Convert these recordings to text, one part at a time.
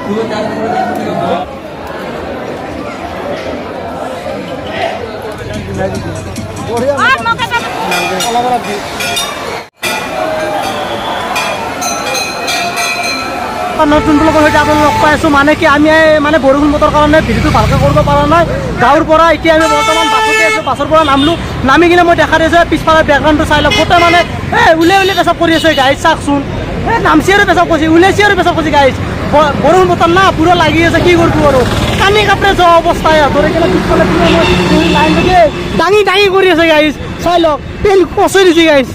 নতুন ব্লগৰ সৈতে আপোনালোক লগ পাই আছো মানে কি আমি মানে বৰষুণ বতৰ কাৰণে ভিডিঅ'টো ভালকৈ কৰিব পৰা নাই গাঁৱৰ পৰা এতিয়া আমি বৰ্তমান বাছতে আছো বাছৰ পৰা নামি কিনে মই দেখা দিছো পিছফালে বেকগ্ৰাউণ্ডটো চাই লওক গোটেই মানে উলিয়াই পেচাব কৰি আছে গাইজ চাওকচোন নামচি আৰু পেচাব কৰিছে উলিয়াইছে আৰু পেচাব কৰিছে গাইজ বৰষুণ বতৰ না পুৰা লাগি আছে কি কৰিব আৰু কানি কাপৰে যোৱা অৱস্থাই ধৰি কিনে পিছফালে দাঙি দাঙি কৰি আছে গাইজ চাই লওক পেন কচি দিছে গাইজ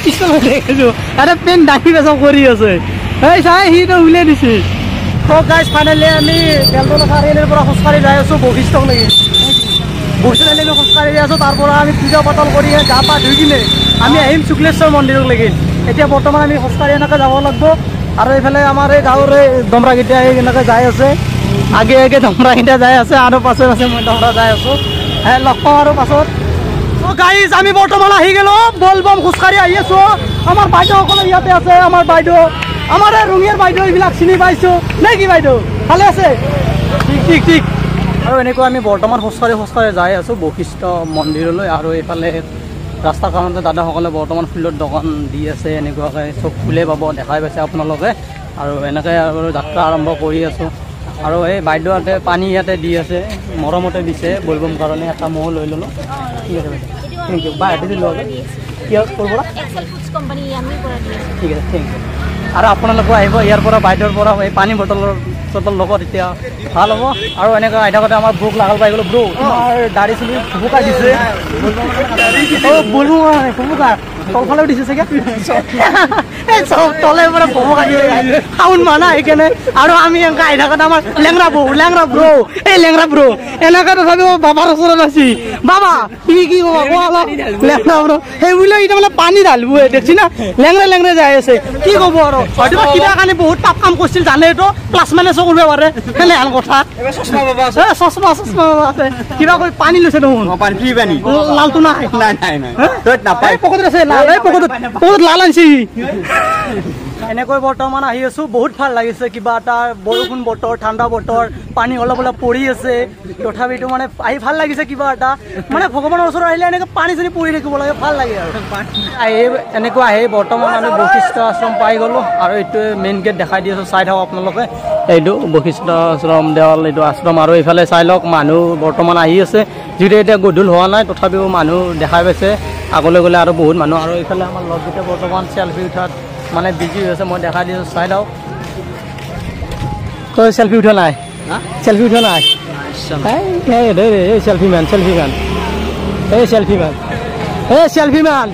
পিছফালে দেখিছো এটা পেন দাঙি পেচাব কৰি আছে এই চাই সিটো উলিয়াই দিছে তো গাইজ ফাইনেলি আমি বেলতলা চাৰিআলিৰ পৰা খোজকাঢ়ি যাই আছো বশিষ্ঠলৈকে বশিষ্ঠলৈকে আমি খোজকাঢ়ি যাই আছো তাৰ পৰা আমি পূজা পাতল কৰি গা পা ধুই কিনে আমি আহিম শুক্লেশ্বৰ মন্দিৰলৈকে এতিয়া বৰ্তমান আমি খোজকাঢ়ি এনেকৈ যাব লাগিব আৰু এইফালে আমাৰ এই গাঁৱৰ এই দমৰাকেইটা এনেকৈ যাই আছে আগে আগে দমৰাকেইটা যাই আছে আৰু পাছে পাছে মই দমৰা যাই আছো লগ পাওঁ আৰু পাছত গাইজ আমি বৰ্তমান আহি গেলো বলবম খোজকাঢ়ি আহি আছো আমাৰ বাইদেউসকলে ইয়াতে আছে আমাৰ বাইদেউ আমাৰ ৰঙিয়াৰ বাইদেউ এইবিলাক চিনি পাইছো নে কি বাইদেউ ভালে আছে ঠিক ঠিক ঠিক আৰু এনেকুৱা আমি বৰ্তমান খোজকাঢ়ি যাই আছো বশিষ্ঠ মন্দিৰলৈ আৰু এইফালে ৰাস্তা কাৰণতে দাদাসকলে বৰ্তমান ফিল্ডত দোকান দি আছে এনেকুৱাকৈ চব ফুলে পাব দেখাই পাইছে আপোনালোকে আৰু এনেকৈ আৰু যাত্ৰা আৰম্ভ কৰি আছো আৰু এই বাইদেউহঁতে পানী ইয়াতে দি আছে মৰমতে দিছে বলবম কাৰণে এটা ময়ো লৈ ল'লোঁ ঠিক আছে বাইদেউ থেংক ইউ বাই দিদি লওক কি ক'ৰ পৰা ঠিক আছে থেংক ইউ আৰু আপোনালোকো আহিব ইয়াৰ পৰা বাইদেউৰ পৰা এই পানী বটলৰ লগত এতিয়া ভাল হ'ব আৰু এনেকৈ আহি থাকোঁতে আমাৰ ভোক লাগাল পাই গ'লো ব্ৰো তোমাৰ দাড়ি চুলি ভুবুকা দিছে বলবো ভুবুকা তলফালেও দিছে চাগে এই চব তলে পৰা ভুবুকা দিয়ে শাওন মানা সেইকাৰণে আৰু আমি এনেকৈ আহি থাকোঁতে আমাৰ লেংৰা ব্ৰো এই লেংৰা ব্ৰো এনেকৈ তথাপিও বাবাৰ ওচৰত আছি বাবা তুমি কি ক'বা কোৱা অলপ লেংৰা ব্ৰো সেইবুলি এতিয়া মানে পানী ঢালিব দেখছি না লেংৰা যাই আছে কি ক'ব আৰু হয়তো কিবা কাৰণে বহুত পাপ কাম কৰিছিল জানে এইটো প্লাছ মানে কৰিব পাৰে কেনে আন কথা চশমা আছে কিবা কৰি পানী লৈছে দেখোন লালটো নাই নাপায় পকেটত আছে পকেটত লাল আনিছে এনেকৈ বৰ্তমান আহি আছো বহুত ভাল লাগিছে কিবা এটা বৰষুণ বতৰ ঠাণ্ডা বতৰ পানী অলপ অলপ পৰি আছে তথাপিতো মানে আহি ভাল লাগিছে কিবা এটা মানে ভগৱানৰ ওচৰত আহিলে এনেকৈ পানী চানী পৰি থাকিব লাগে ভাল লাগে আৰু এনেকুৱা আহি বৰ্তমান আমি বশিষ্ঠ আশ্ৰম পাই গ'লো আৰু এইটোৱে মেইন গেট দেখাই দি আছো চাই থাকক আপোনালোকে এইটো বশিষ্ঠ আশ্ৰম দেৱাল এইটো আশ্ৰম আৰু এইফালে চাই লওক মানুহ বৰ্তমান আহি আছে যিটো এতিয়া গধূল হোৱা নাই তথাপিও মানুহ দেখাই পাইছে আগলৈ গ'লে আৰু বহুত মানুহ আৰু এইফালে আমাৰ লগকেইটা বৰ্তমান চেল্ফি উঠাত মানে বিজি হৈ আছে মই দেখাই দিছোঁ চাই লওক তই চেল্ফি উঠা নাই এই চেল্ফি মেন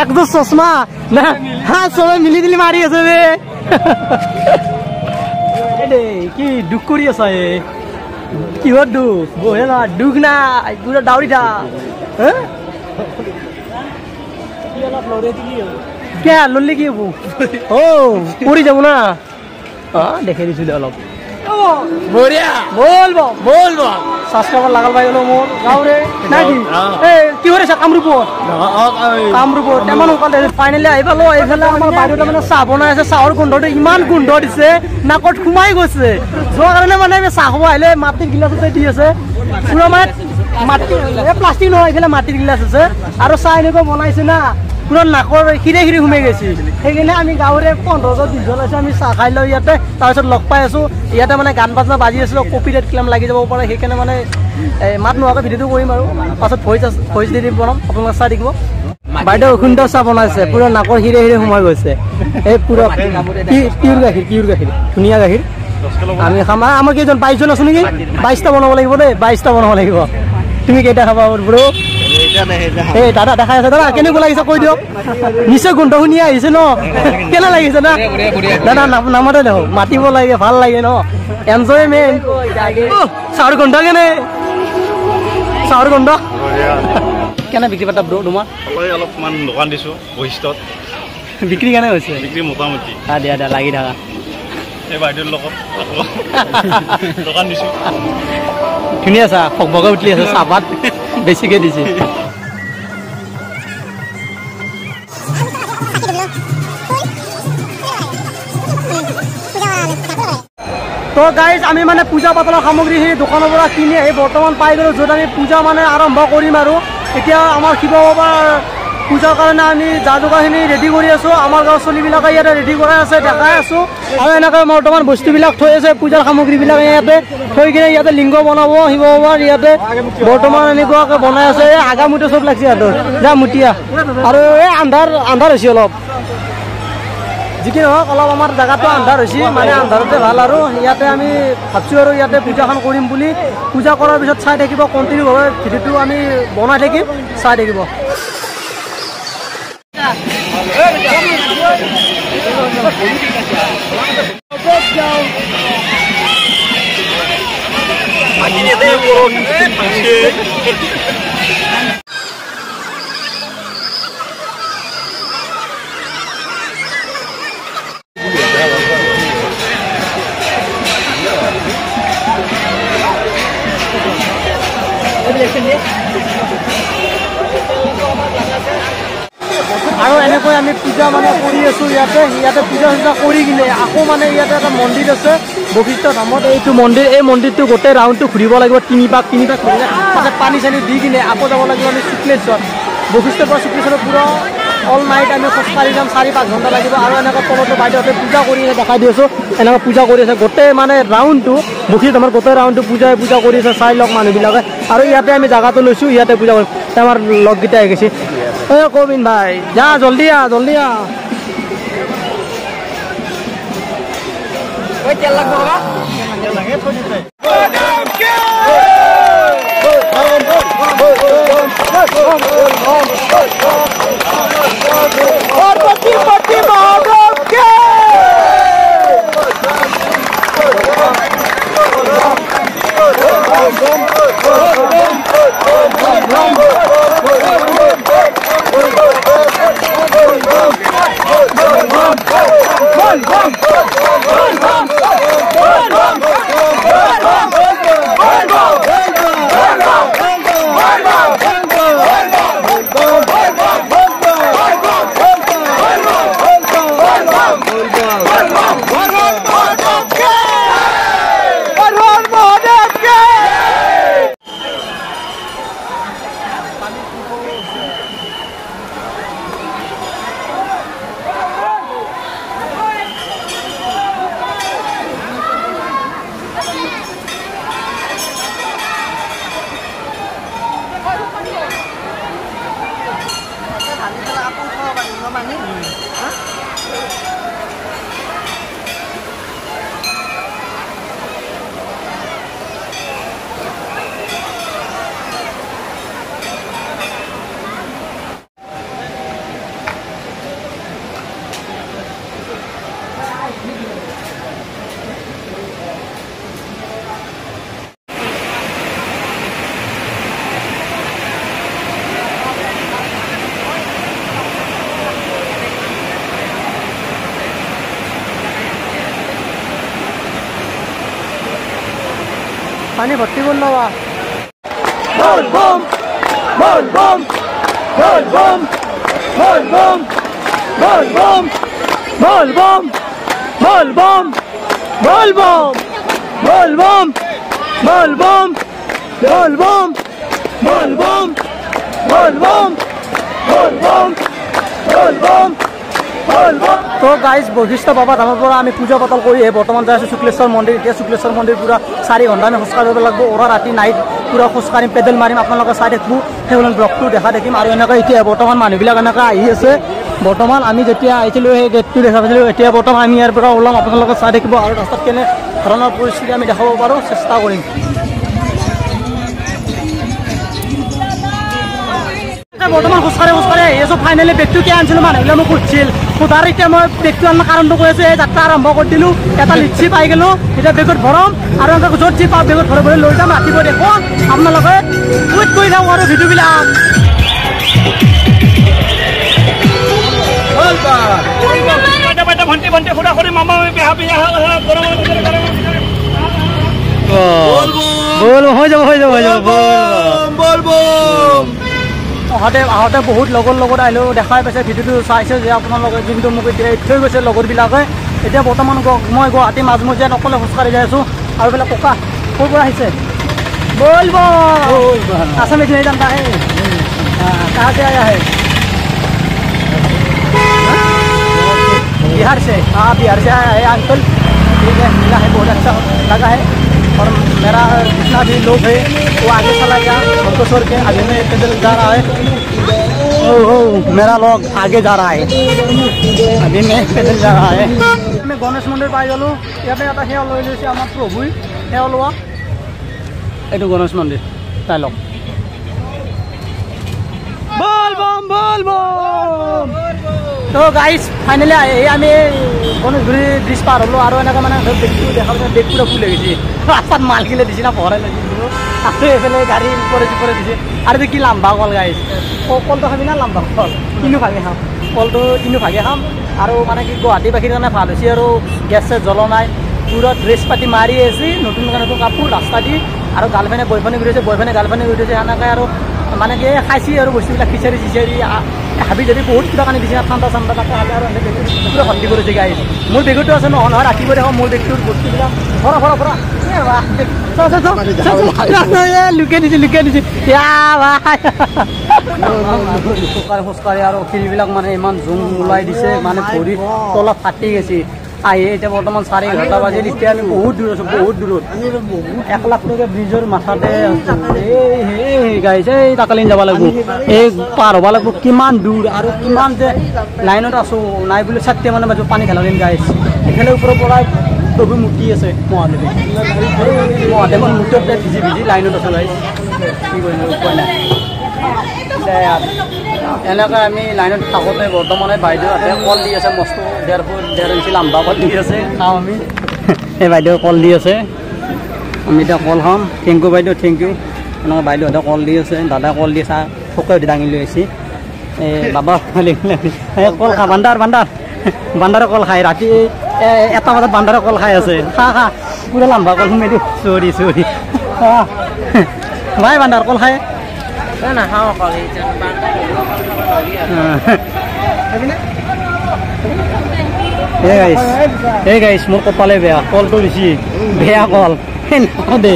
একদম চশমা না হ্যাঁ সবাই মিলি দিলি মারি আছে রে কি দুখ কৰি আছা কিহৰ দুখ বহে না দুখ না পুৰা ডাউৰি থা क्या लल्ली की वो ओ पूरी যাব না দেখে দিছিল অলপ বঢ়িয়া বল সাবস্ক্রাইবার লাগাল পাই গলো মোর গাওরে নাকি এই কি হইছে কামরূপ তেমন কালে ফাইনালি আই পালো এইফালে আমাৰ বাইদেউটা মানে চাহ বনাই আছে চাহৰ গোন্ধটো ইমান গোন্ধ দিছে নাকত খুমাই গৈছে যোৱা কাৰণে মানে চাহ খাব আহিলে মাটিৰ গিলাচতে দি আছে পুৰা মানে মাটি প্লাষ্টিক নহয় এইফালে মাটিৰ গিলাচ আছে আৰু চাহ এনেকৈ বনাইছে না পুৰা নাকৰ খিৰে সোমাই গৈছে সেইকাৰণে আমি গাঁৱৰে 15-20 আছে আমি চাহ খাই লওঁ ইয়াতে তাৰপিছত লগ পাই আছো ইয়াতে মানে গান বাজনা বাজি আছিলো কপিৰাইট ক্লেম লাগি যাব পাৰে সেইকাৰণে মানে মাত নোহোৱাকৈ ভিডিঅ'টো কৰিম আৰু পাছত ভইচ দি বনাম আপোনালোকে চাই থাকিব বাইদেউ সুন্দৰ চাহ বনাইছে পুৰা নাকৰ হিৰে সোমাই গৈছে এই পুৰা পিয়ৰ গাখীৰ ধুনীয়া গাখীৰ আমি খাম আমাৰ কেইজন 22 জন আছো নেকি 22টা বনাব লাগিব দেই 22টা বনাব লাগিব তুমি কেইটা খাবা ব্ৰো এই দাদা দেখাই আছে দাদা কেনেকুৱা লাগিছে কৈ দিয়ক নিশ্চয় গোন্ধ শুনি আহিছে ন কেনে লাগিছে না দাদা নামাতে দেখো মাতিব লাগে ভাল লাগে ন এনজয়মেণ্ট চাহৰ গোন্ধ কেনে বিক্ৰী পাতা ব্ৰো তোমাৰ অলপমান দোকান দিছো বশিষ্ঠত বিক্ৰী কেনে হৈছে বিক্ৰী মোটামুটি দিয়া লাগি থাকা এই বাইদেউৰ লগত দোকান দিছো ধুনীয়া চাহ ভগভগে উঠলি আছে চাহপাত বেছিকে দিছে তো গাইজ আমি মানে পূজা পাতলৰ সামগ্ৰীখিনি দোকানৰ পৰা কিনি আহি বৰ্তমান পাই গ'লোঁ, য'ত আমি পূজা মানে আৰম্ভ কৰিম। আৰু এতিয়া আমাৰ শিৱ বাবাৰ পূজাৰ কাৰণে আমি যা যোগাৰখিনি ৰেডি কৰি আছোঁ। আমাৰ গাঁৱৰ ছোৱালীবিলাকে ইয়াতে ৰেডি কৰাই আছে, দেখাই আছোঁ। আৰু এনেকৈ বৰ্তমান বস্তুবিলাক থৈ আছে, পূজাৰ সামগ্ৰীবিলাক ইয়াতে থৈ কিনে ইয়াতে লিংগ বনাব শিৱ বাবাৰ। ইয়াতে বৰ্তমান এনেকুৱাকৈ বনাই আছে। এই আগা মুঠি চব লাগিছে সিহঁতৰ, যা মুঠীয়া। আৰু এই আন্ধাৰ হৈছে অলপ, যি কি নহওক অলপ আমাৰ জেগাটো আন্ধাৰ হৈছে, মানে আন্ধাৰতে ভাল। আৰু ইয়াতে আমি ভাবছোঁ আৰু ইয়াতে পূজাখন কৰিম বুলি। পূজা কৰাৰ পিছত চাই থাকিব, কণ্টিনিউভাৱে ভিডিঅ'টো আমি বনাই থাকিম, চাই থাকিব। আৰু এনেকৈ আমি পূজা মানে কৰি আছোঁ ইয়াতে পূজা চূজা কৰি কিনে আকৌ মানে ইয়াতে এটা মন্দিৰ আছে বশিষ্ঠ ধামত। এইটো মন্দিৰ, এই মন্দিৰটো গোটেই ৰাউণ্ডটো ঘূৰিব লাগিব, তিনি পাক ঘূৰিলে তাতে পানী চানী দি কিনে আকৌ যাব লাগিব আমি শুক্লেশ্বৰ। বশিষ্ঠৰ পৰা শুক্লেশ্বৰৰ পূৰা অল নাইট আমি খোজকাঢ়ি যাম, 4-5 ঘণ্টা লাগিব। আৰু এনেকৈ তলতে বাইদেউহঁতে পূজা কৰি আছে, দেখাই দি আছোঁ। এনেকৈ পূজা কৰি আছে গোটেই মানে ৰাউণ্ডটো, বশিষ্ঠ ধামৰ গোটেই ৰাউণ্ডটো পূজা কৰি আছে, চাই লওক মানুহবিলাকে। আৰু ইয়াতে আমি জেগাটো লৈছোঁ, ইয়াতে পূজা কৰিম। আমাৰ লগকেইটা আহি গৈছে। এই কবিন ভাই যা, জলদি আহ। पानी भर्ती कर लो। बोल बम बोल बम बोल बम बोल बम बोल बम बोल बम बोल बम बोल बम बोल बम बोल बम बोल बम बोल बम बोल बम बोल बम बोल बम। तो गाइज बशिष्ठ बाबा धाমৰ পৰা আমি পূজা পাতল কৰি বৰ্তমান যাই আছোঁ শুক্লেশ্বৰ মন্দিৰ। এতিয়া শুক্লেশ্বৰ মন্দিৰ পুৰা 4 ঘণ্টা আমি খোজকাঢ়িব লাগিব, ওৰা ৰাতি নাইট পুৰা খোজকাঢ়িম, পেডেল মাৰিম, আপোনালোকে চাই থাকিব, সেইবিলাক ব্লগটো দেখা দেখিম। আৰু এনেকৈ এতিয়া বৰ্তমান মানুহবিলাক এনেকৈ আহি আছে। বৰ্তমান আমি যেতিয়া আহিছিলোঁ সেই গেটটো দেখা পাইছিলোঁ, এতিয়া বৰ্তমান আমি ইয়াৰ পৰা ওলাম, আপোনালোকে চাই থাকিব। আৰু ৰাস্তাত কেনে ধৰণৰ পৰিস্থিতি আমি দেখাব পাৰোঁ চেষ্টা কৰিম। বৰ্তমান খোজকাঢ়ি আহি আছোঁ। ফাইনেলি বেগটো কিয় আনিছিলোঁ মানুহবিলাক মোক সুধিছিল, সোধাৰ এতিয়া মই বেগটো আনাৰ কাৰণটো কৈ আছোঁ। এই যাত্ৰা আৰম্ভ কৰি দিলোঁ, এটা লিচি পাই গ'লোঁ, এতিয়া বেগত ভৰাম আৰু এনেকৈ য'ত যি পাওঁ বেগত ভৰাই লৈ যাম। ৰাতিপুৱা দেখোঁ আপোনালোকে টুইট কৰি থাকক আৰু ভিডিঅ'বিলাক। আহোঁতে বহুত লগৰ লগত আহিলোঁ, দেখাই পাইছে ভিডিঅ'টো চাইছে যে আপোনালোকে, কিন্তু মোক এতিয়া থৈ গৈছে লগৰবিলাকে। এতিয়া বৰ্তমান মই গুৱাহাটী মাজমজিয়াত অকলে খোজকাঢ়ি যাই আছোঁ আৰু এইফালে ককা ক'ৰ পৰা আহিছে বলব आसाम में जानता है कहाँ से आया है बिहार से हाँ बिहार से आया है अंकल ठीक है मिला है बहुत अच्छा लगा है और मेरा जितना भी लोग है वो आगे चला गया उनको छोड़ के अभी मैं पैदल जा रहा है मेरा लोग आगे जा रहा है अभी मैं पैदल जा रहा है मैं गणेश मंदिर पाई गलो इतना এটা সেৱা লৈ লৈছে আমাৰ প্ৰভুই সেৱা লোৱা এইটো গণেশ মন্দিৰ চাই লওক বল বম তো গাইজ ফাইনেলি আমি গণেশগুৰি ব্ৰিজ পাৰ হ'লোঁ আৰু এনেকৈ মানে বেগটো দেখা পাইছে বেগ পুৰা ফুল হৈ গৈছে ৰাস্তাত মাল কিলে দিছে না ভৰাই লাগিছিলোঁ আৰু এইফালে গাড়ী পৰে দিছে আৰু কি লাম্বা কল গাইজ কলটো খাবি না লাম্বা কল কিনো ভাগে খাম কলটো কিনো ভাগে খাম আৰু মানে কি গুৱাহাটীবাসীৰ কাৰণে ভাল হৈছে আৰু গেছ চেছ জ্বলা নাই পুৰা ড্ৰেছ পাতি মাৰি আছে নতুন নতুন কাপোৰ ৰাস্তা দি আৰু গাৰ্লফ্ৰেণ্ডে বয়ফ্ৰেণ্ডে ঘূৰি আছে বয়ফ্ৰেণ্ডে গাৰ্লফ্ৰেণ্ডে ঘূৰি আছে সেনেকৈ আৰু মানে কি খাইছে আৰু বস্তুবিলাক খিচাৰি চিচাৰি হাবি যাবি বহুত কিবা কানি দিছে ঠাণ্ডা চাণ্ডা তাতে হালে আৰু পুৰা ভৰ্তি কৰিছে গাইজ মোৰ বেগতো আছে নহয় ৰাতিপুৱা দেখোঁ মোৰ বেগটোৰ বস্তুবিলাক ভৰা লুকাই দিছে খোজকাঢ়ি আৰু শিলবিলাক মানে ইমান জোং ওলাই দিছে মানে ভৰি তলত ফাটি গৈছে আহি এতিয়া বৰ্তমান 11:30 বাজিল এতিয়া আমি বহুত দূৰ আছোঁ বহুত দূৰত 1 লাখ টকা ব্ৰিজৰ মাথাতে গাইছে এই টাকালিন যাব লাগিব এই পাৰ হ'ব লাগিব কিমান দূৰ আৰু কিমান যে লাইনত আছোঁ নাই বুলি 7 মানে বাজু পানী খেলালিন গাইছ এইফালে ওপৰৰ পৰা প্ৰভু মূৰ্তি আছে মহাদেৱৰ মূৰ্তিতে ভিজি লাইনত আছোঁ গাইছ কি কৰিম উপায় নাই এনেকৈ আমি লাইনত থাকোঁতে বৰ্তমানে বাইদেউ হাতে কল দি আছে মস্ত 1.5 ইঞ্চি লাম্বা কল দি আছে খাওঁ আমি এই বাইদেউ কল দি আছে আমি এতিয়া কল খাম থেংক ইউ বাইদেউ থেংক ইউ এনেকৈ বাইদেউহঁতে কল দি আছে দাদাই কল দি চাহ শুকাই উঠি দাঙি লৈ আহিছে এই বাবা কল খা বান্দাৰে কল খাই ৰাতি 1 বজাত বান্দাৰে কল খাই আছে খা পুৰা লাম্বা কল সোমাই দিওঁ চৰি ভাই বান্দাৰ কল খাই নাখাওঁ অকল এই গাইছ মোৰ কপালে বেয়া কলটো দিছি বেয়া কল দে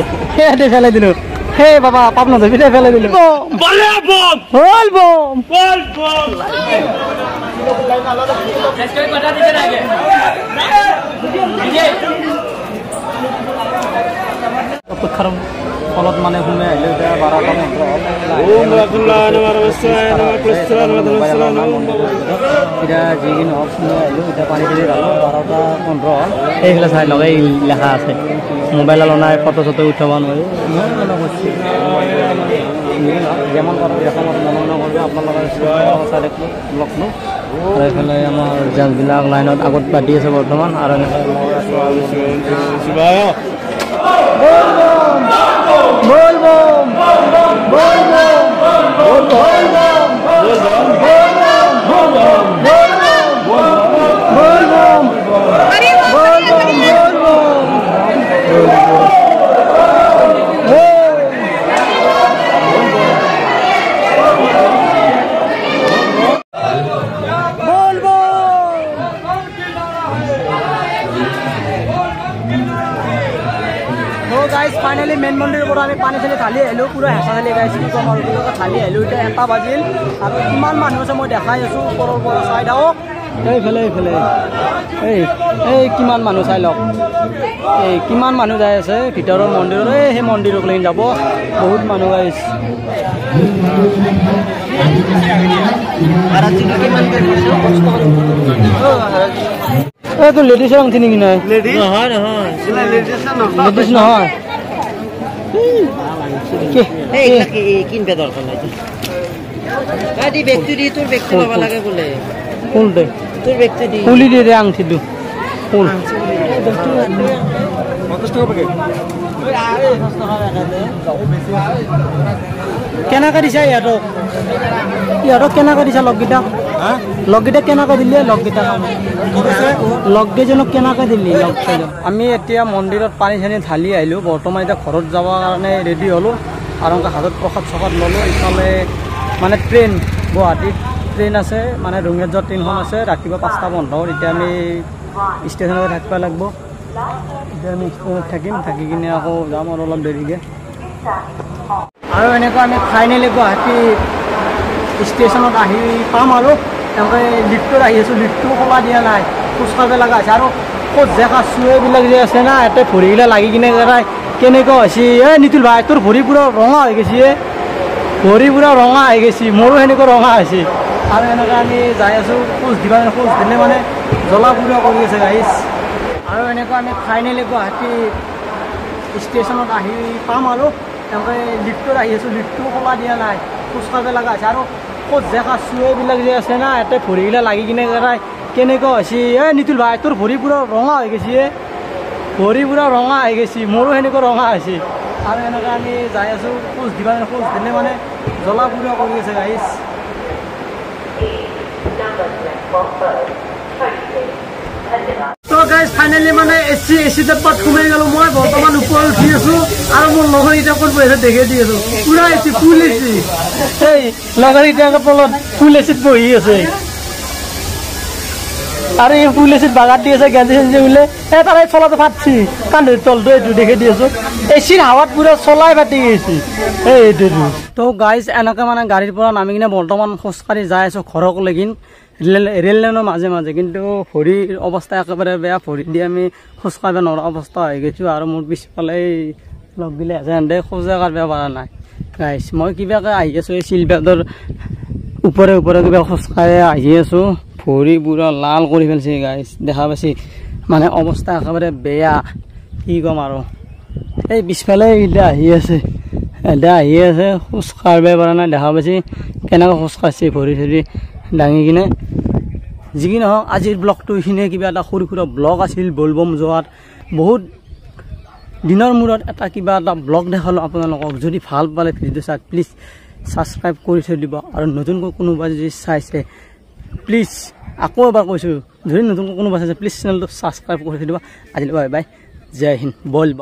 পেলাই দিলোঁ সেই বাবা পাপ নধবি দে পেলাই দিলোঁ ফলত মানে সোমাই আহিলে এতিয়া 12টা এতিয়া যিখিনি হওক সোমাই আহিলোঁ এতিয়া পানী খিনি ঢালোঁ 12:15 হ'ল এইফালে চাই লওক এই লেখা আছে মোবাইল নাই ফটো চটো উঠাব নোৱাৰি যেমন দেখামত মনোনয়ন কৰিব আপোনালোকে চাই দেখোঁ ব্লগটো আৰু এইফালে আমাৰ জাজবিলাক লাইনত আগত পাতি আছে বৰ্তমান আৰু ফাইনেলি মেইন মন্দিৰৰ পৰা আমি পানী চালি ঢালি আহিলোঁ পুৰা হেঁচা চালি গাইছোঁ কি ক'ম আৰু ঢালি আহিলোঁ এতিয়া 1টা বাজিল আৰু কিমান মানুহ আছে মই দেখাই আছোঁ ওপৰৰ পৰা চাই থাকক এইফালে এই কিমান মানুহ চাই লওক এই কিমান মানুহ যাই আছে ভিতৰৰ মন্দিৰত সেই মন্দিৰক লৈ যাব বহুত মানুহ আহিছে এইটো লেডিছৰ ৰং নেকি নাই লেডিছ নহয় কিনবে দৰকাৰ নাই ব্যক্তি দি তোৰ ব্যক্তি ল'ব লাগে বোলে ফুল দে তোৰ ব্যক্তি দি ফুলি দি দে আংঠি দিওঁ ফুল কেনেকৈ দিছা ইহঁতক কেনেকৈ দিছা লগকেইটা কেনেকৈ দিলে লগকেইজনক কেনেকৈ দিলি আমি এতিয়া মন্দিৰত পানী চানী ঢালি আহিলোঁ বৰ্তমান এতিয়া ঘৰত যাবৰ কাৰণে ৰেডি হ'লোঁ আৰু হাতত প্ৰসাদ চসাদ ল'লোঁ ইফালে মানে ট্ৰেইন গুৱাহাটীত ট্ৰেইন আছে মানে ৰঙিয়াত যোৱা ট্ৰেইনখন আছে ৰাতিপুৱা 5টা বন্ধ হ'ল এতিয়া আমি ষ্টেচনতে থাকিব লাগিব এতিয়া আমি ষ্টেচনত থাকিম থাকি কিনে আকৌ যাম আৰু অলপ দেৰিকৈ আৰু এনেকুৱা আমি ফাইনেলি গুৱাহাটী ষ্টেচনত আহি পাম আৰু তেনেকৈ লিফ্টত আহি আছোঁ লিফ্টটো খোলা দিয়া নাই খোজকাঢ়িব লগা হৈছে আৰু ক'ত যে কাচু এইবিলাক যে আছে না ইয়াতে ভৰিগিলা লাগি কিনে জেগাই কেনেকুৱা হৈছে নিতুল ভাই তোৰ ভৰি পুৰা ৰঙা হৈ গৈছে ভৰি পুৰা ৰঙা হৈ গৈছে মোৰো সেনেকুৱা ৰঙা হৈছে আৰু এনেকৈ আমি যাই আছোঁ খোজ দিবা খোজ দিলে মানে জ্বলা পুৰা কৰি আছে গাইছ আৰু এনেকুৱা আমি ফাইনেলি গুৱাহাটী ষ্টেচনত আহি পাম আৰু তেনেকৈ লিফ্টত আহি আছোঁ লিফ্টটো খোলা দিয়া নাই খোজকাঢ়িব লগা হৈছে আৰু ক'ত যে কাচু এইবিলাক যে আছে না ইয়াতে ভৰিগিলা লাগি কিনে জেগাই কেনেকুৱা হৈছে নিতুল ভাই তোৰ ভৰি পুৰা ৰঙা হৈ গৈছে ভৰি পুৰা ৰঙা হৈ গৈছে মোৰো সেনেকুৱা ৰঙা হৈছে আৰু এনেকৈ আমি যাই আছোঁ খোজ দিবা খোজ দিলে মানে জ্বলা পুৰা কৰি আছে গাইছ তো গাইজ ফাইনেলি মানে এচি টাইপত সোমাই গ'লো মই বৰ্তমান ওপৰত উঠি আছোঁ আৰু মোৰ লগৰকেইটা ক'ত বহি আছে দেখি দি আছোঁ পুৰা এচি ফুল এচি এই লগৰকেইটাৰ তলত ফুল এচিত বহি আছে আৰু এই ফুল এচিত বাগাত দি আছে গেঞ্জি চেঞ্জি বোলে তাৰে চলাটো ফাটছি কান্ধৰ তলটো এইটো দেখি দি আছোঁ এচিৰ হাৱাত পুৰা চলাই ফাটি গৈছে এইটো তো গাইজ এনেকৈ মানে গাড়ীৰ পৰা নামি কিনে বৰ্তমান খোজকাঢ়ি যাই আছোঁ ঘৰক লেগিন ৰেল লাইনৰ মাজে মাজে কিন্তু ভৰিৰ অৱস্থা একেবাৰে বেয়া ভৰি দি আমি খোজকাঢ়িব নোৱাৰা অৱস্থা হৈ গৈছোঁ আৰু মোৰ পিছফালে লগগিলা আছে সেনেদে খোজে কাঢ়িব পৰা নাই গাইজ মই কিবাকৈ আহি আছোঁ এই চিলবেদৰ ওপৰে ওপৰে কিবা খোজকাঢ়ি আহি আছোঁ ভৰি পুৰা লাল কৰি পেলাইছে গাইজ দেখা পাইছে মানে অৱস্থা একেবাৰে বেয়া কি ক'ম আৰু এই পিছফালে এতিয়া আহি আছে খোজ কাঢ়িব পৰা নাই দেখা পাইছে কেনেকৈ খোজ কাঢ়িছে ভৰি চৰি দাঙি কিনে যি কি নহওক আজিৰ ব্লগটো এইখিনিয়ে কিবা এটা সৰু সুৰা ব্লগ আছিল বলবম যোৱাত বহুত দিনৰ মূৰত এটা কিবা এটা ব্লগ দেখালোঁ আপোনালোকক যদি ভাল পালে ভিডিঅ'টো চাই প্লিজ ছাবস্ক্ৰাইব কৰি থৈ দিব আৰু নতুনকৈ কোনোবা যদি চাইছে প্লিজ আকৌ এবাৰ কৈছোঁ যদি নতুনকৈ কোনোবা চাইছে প্লিজ চেনেলটো ছাবস্ক্ৰাইব কৰি থৈ দিব আজিলৈ বাই বাই জয় হিন্দ বলবম